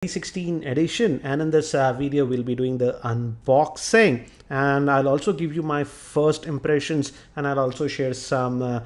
2016 edition, and in this video we'll be doing the unboxing, and I'll also give you my first impressions, and I'll also share some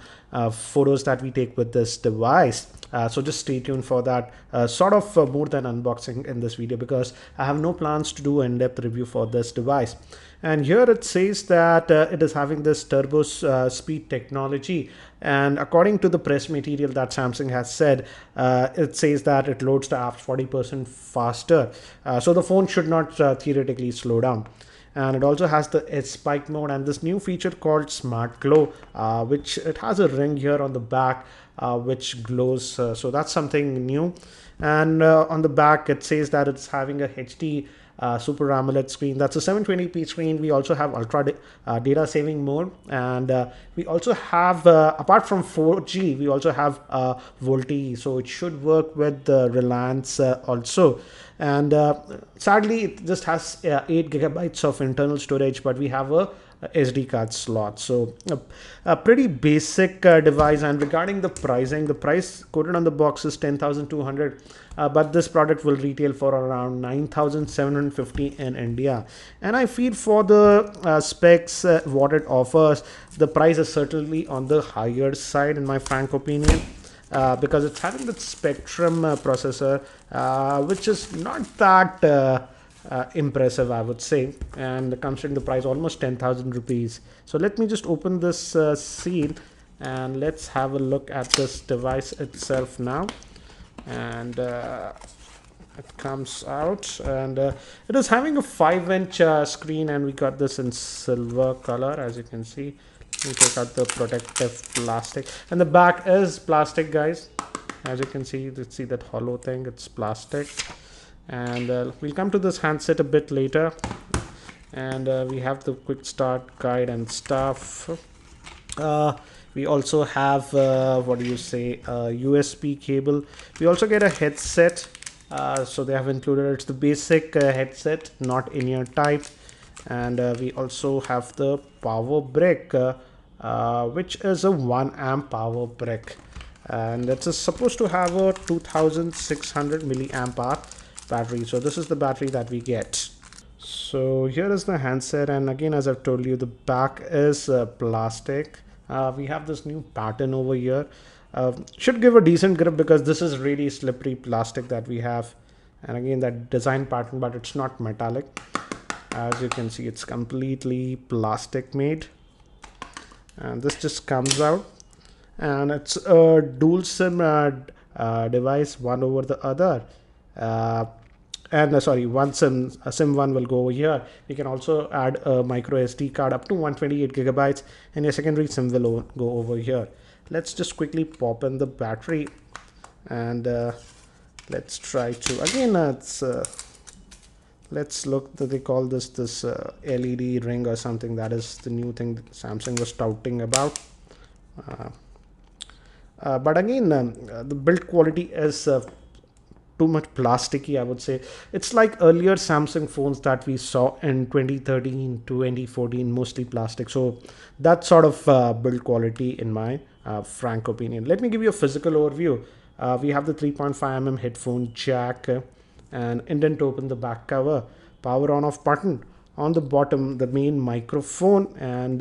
photos that we take with this device. So just stay tuned for that. More than unboxing in this video, because I have no plans to do in-depth review for this device. And here it says that it is having this turbo speed technology, and according to the press material that Samsung has said, it says that it loads the apps 40% faster. So the phone should not theoretically slow down. And it also has the edge spike mode and this new feature called Smart Glow, which it has a ring here on the back which glows, so that's something new. And on the back it says that it's having a HD Super AMOLED screen. That's a 720p screen. We also have ultra data saving mode, and we also have apart from 4G we also have VoLTE, so it should work with Reliance also. And sadly it just has 8 gigabytes of internal storage, but we have a SD card slot. So a pretty basic device. And regarding the pricing, the price quoted on the box is 10,200, but this product will retail for around 9,750 in India. And I feel for the specs what it offers, the price is certainly on the higher side in my frank opinion, because it's having the Spectrum processor, which is not that impressive, I would say, and considering the price, almost 10,000 rupees. So let me just open this seal and let's have a look at this device itself now. And it comes out, and it is having a 5-inch screen, and we got this in silver color, as you can see. Let me take out the protective plastic, and the back is plastic, guys. As you can see, let's see that hollow thing, it's plastic. And we'll come to this handset a bit later. And we have the quick start guide and stuff. We also have what do you say, USB cable. We also get a headset, so they have included, it's the basic headset, not in-ear type. And we also have the power brick, which is a 1 amp power brick, and it's supposed to have a 2600 milliamp hour battery. So this is the battery that we get. So here is the handset, and again, as I've told you, the back is plastic. We have this new pattern over here, should give a decent grip, because this is really slippery plastic that we have. And again, that design pattern, but it's not metallic. As you can see, it's completely plastic made, and this just comes out, and it's a dual SIM device, one over the other. Sorry, one SIM one will go over here. We can also add a micro SD card up to 128 gigabytes, and a secondary SIM will go over here. Let's just quickly pop in the battery, and let's try to, again, let's look, they call this LED ring or something. That is the new thing that Samsung was touting about. But again, the build quality is too much plasticky, I would say. It's like earlier Samsung phones that we saw in 2013, 2014, mostly plastic. So that sort of build quality in my frank opinion. Let me give you a physical overview. We have the 3.5mm headphone jack, and indent to open the back cover, power on off button. On the bottom, the main microphone, and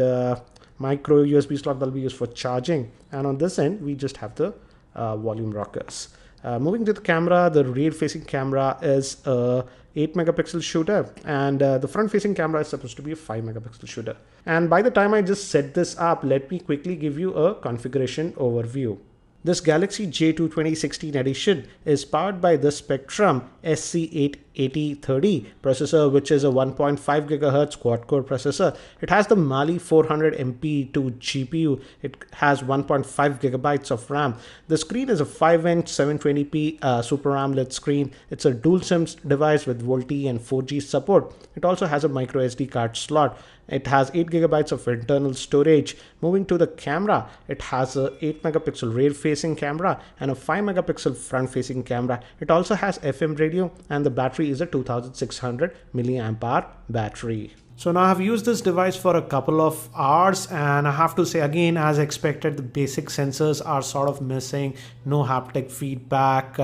micro USB slot that will be used for charging. And on this end, we just have the volume rockers. Moving to the camera, the rear facing camera is a 8 megapixel shooter, and the front facing camera is supposed to be a 5 megapixel shooter. And by the time I just set this up, let me quickly give you a configuration overview. This Galaxy J2 2016 edition is powered by the Spectrum SC88030 processor, which is a 1.5 GHz quad-core processor. It has the Mali 400 MP2 GPU. It has 1.5 gigabytes of RAM. The screen is a 5-inch 720p Super AMOLED screen. It's a dual SIM device with VoLTE and 4G support. It also has a micro SD card slot. It has 8 gigabytes of internal storage. Moving to the camera, it has a 8 megapixel rear facing camera and a 5 megapixel front facing camera. It also has FM radio, and the battery is a 2600 milliamp hour battery. So now I've used this device for a couple of hours, and I have to say again, as expected, the basic sensors are sort of missing. No haptic feedback,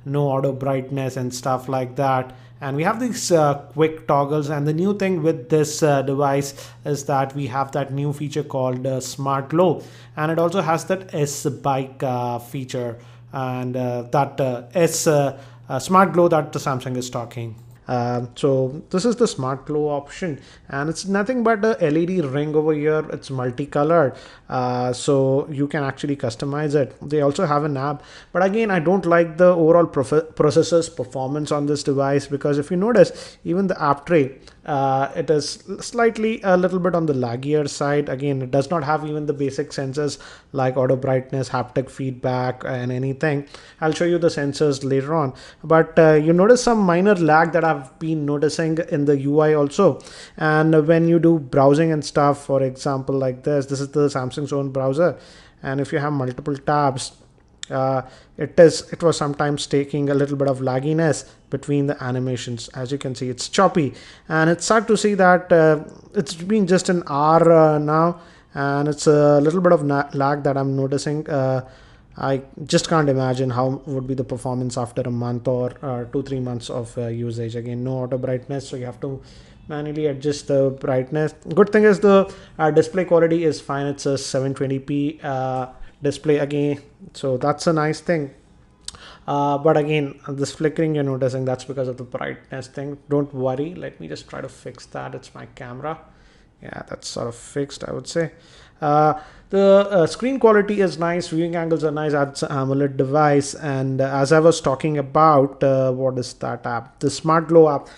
no auto brightness and stuff like that. And we have these quick toggles, and the new thing with this device is that we have that new feature called Smart Glow, and it also has that S bike feature, and that Smart Glow that the Samsung is talking. So this is the smart glow option, and it's nothing but a LED ring over here. It's multicolored, so you can actually customize it. They also have an app, but again, I don't like the overall processor's performance on this device, because if you notice, even the app tray, it is slightly a little bit on the laggier side. Again, it does not have even the basic sensors like auto brightness, haptic feedback, and anything. I'll show you the sensors later on, but you notice some minor lag that I've been noticing in the UI also. And when you do browsing and stuff, for example, like this is the Samsung's own browser, and if you have multiple tabs, it was sometimes taking a little bit of lagginess between the animations. As you can see, it's choppy, and it's sad to see that it's been just an hour now, and it's a little bit of lag that I'm noticing. I just can't imagine how would be the performance after a month or 2-3 months of usage. Again, no auto brightness, so you have to manually adjust the brightness. Good thing is the display quality is fine. It's a 720p display again, so that's a nice thing. But again, this flickering you're noticing, that's because of the brightness thing. Don't worry, let me just try to fix that. It's my camera. Yeah, that's sort of fixed, I would say. The screen quality is nice, viewing angles are nice. It's an AMOLED device, and as I was talking about, what is that app? The Smart Glow app,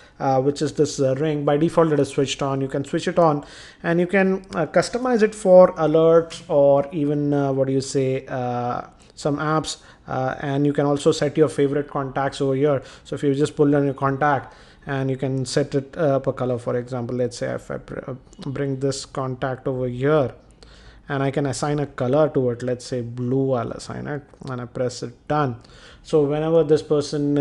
which is this ring. By default, it is switched on. You can switch it on, and you can customize it for alerts, or even some apps, and you can also set your favorite contacts over here. So if you just pull down your contact, and you can set it up a color. For example, let's say if I bring this contact over here, and I can assign a color to it, let's say blue, I'll assign it, and I press it done. So whenever this person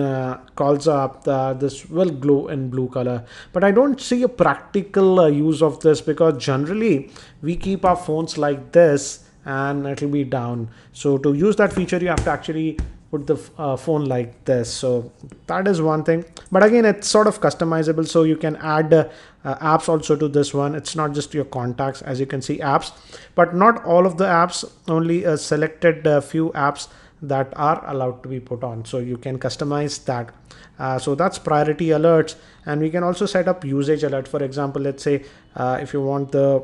calls up, this will glow in blue color. But I don't see a practical use of this, because generally we keep our phones like this and it'll be down. So to use that feature, you have to actually put the phone like this. So that is one thing, but again, it's sort of customizable, so you can add apps also to this one. It's not just your contacts, as you can see, apps, but not all of the apps, only a selected few apps that are allowed to be put on, so you can customize that. So that's priority alerts, and we can also set up usage alert. For example, let's say if you want the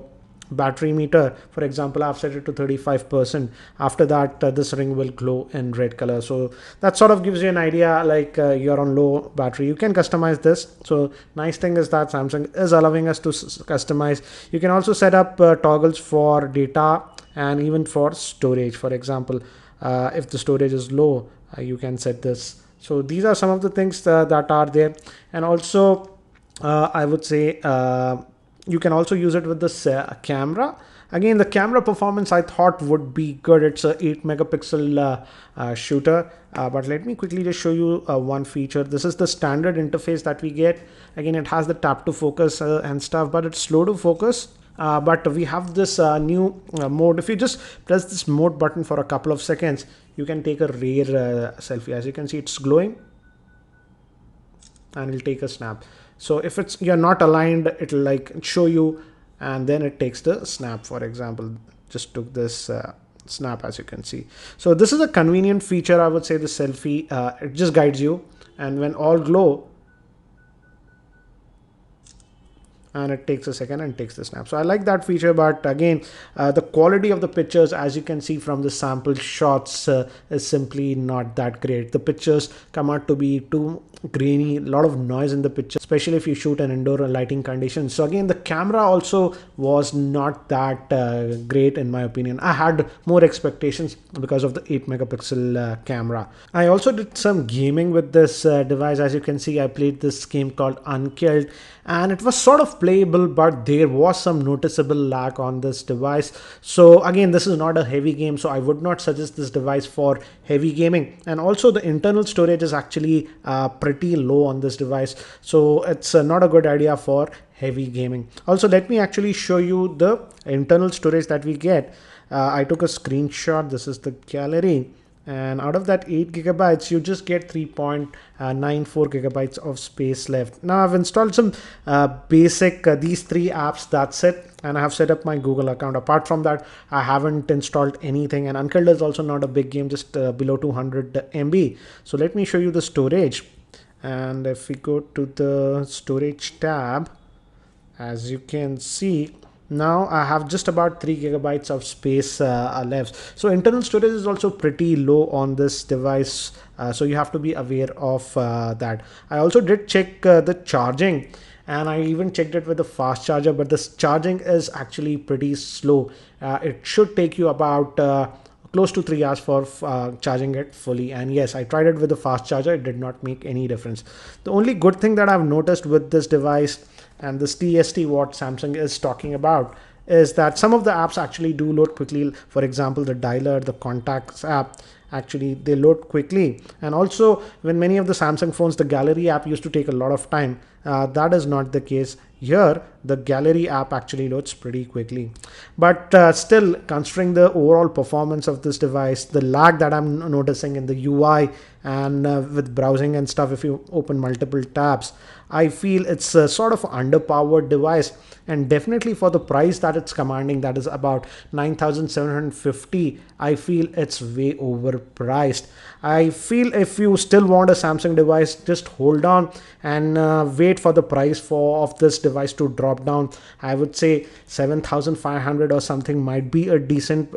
battery meter, for example, I've set it to 35%. After that, this ring will glow in red color. So that sort of gives you an idea, like you're on low battery, you can customize this. So nice thing is that Samsung is allowing us to customize. You can also set up toggles for data and even for storage. For example, if the storage is low, you can set this. So these are some of the things that are there. And also I would say you can also use it with this camera. Again, the camera performance I thought would be good. It's a 8 megapixel shooter, but let me quickly just show you one feature. This is the standard interface that we get. Again, it has the tap to focus and stuff, but it's slow to focus. But we have this new mode. If you just press this mode button for a couple of seconds, you can take a rare selfie. As you can see, it's glowing, and it'll take a snap. So if you're not aligned, it'll like show you, and then it takes the snap. For example, just took this snap, as you can see. So this is a convenient feature, I would say. The selfie, it just guides you, and when all glow, and it takes a second and takes the snap. So I like that feature, but again, the quality of the pictures, as you can see from the sample shots, is simply not that great. The pictures come out to be too grainy, a lot of noise in the picture, especially if you shoot an indoor lighting condition. So again, the camera also was not that great in my opinion. I had more expectations because of the 8 megapixel camera. I also did some gaming with this device. As you can see, I played this game called Unkilled, and it was sort of of playable, but there was some noticeable lag on this device. So again, this is not a heavy game, so I would not suggest this device for heavy gaming. And also the internal storage is actually pretty low on this device, so it's not a good idea for heavy gaming. Also, let me actually show you the internal storage that we get. I took a screenshot. This is the gallery, and out of that 8 gigabytes you just get 3.94 gigabytes of space left. Now I've installed some basic these 3 apps, that's it, and I have set up my Google account. Apart from that, I haven't installed anything, and Uncle is also not a big game, just below 200 MB. So let me show you the storage, and if we go to the storage tab, as you can see, now I have just about 3 gigabytes of space left. So internal storage is also pretty low on this device, so you have to be aware of that. I also did check the charging, and I even checked it with a fast charger, but this charging is actually pretty slow. It should take you about close to 3 hours for charging it fully. And yes, I tried it with a fast charger, it did not make any difference. The only good thing that I've noticed with this device, and this TST what Samsung is talking about, is that some of the apps actually do load quickly. For example, the dialer, the contacts app, actually they load quickly. And also, when many of the Samsung phones, the gallery app used to take a lot of time, that is not the case here. The gallery app actually loads pretty quickly. But still, considering the overall performance of this device, the lag that I'm noticing in the UI and with browsing and stuff, if you open multiple tabs, I feel it's a sort of underpowered device. And definitely for the price that it's commanding, that is about 9,750, I feel it's way overpriced. I feel if you still want a Samsung device, just hold on and wait for the price of this device to drop down. I would say 7,500 or something might be a decent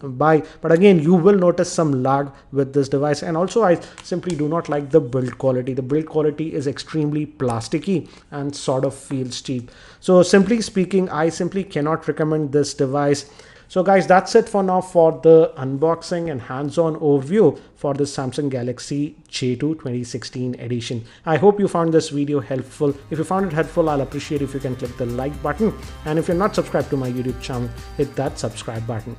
buy, but again, you will notice some lag with this device. And also, I simply do not like the build quality. The build quality is extremely plasticky and sort of feels cheap. So simply speaking, I simply cannot recommend this device. So guys, that's it for now for the unboxing and hands-on overview for the Samsung Galaxy J2 2016 edition. I hope you found this video helpful. If you found it helpful, I'll appreciate if you can click the like button. And if you're not subscribed to my YouTube channel, hit that subscribe button.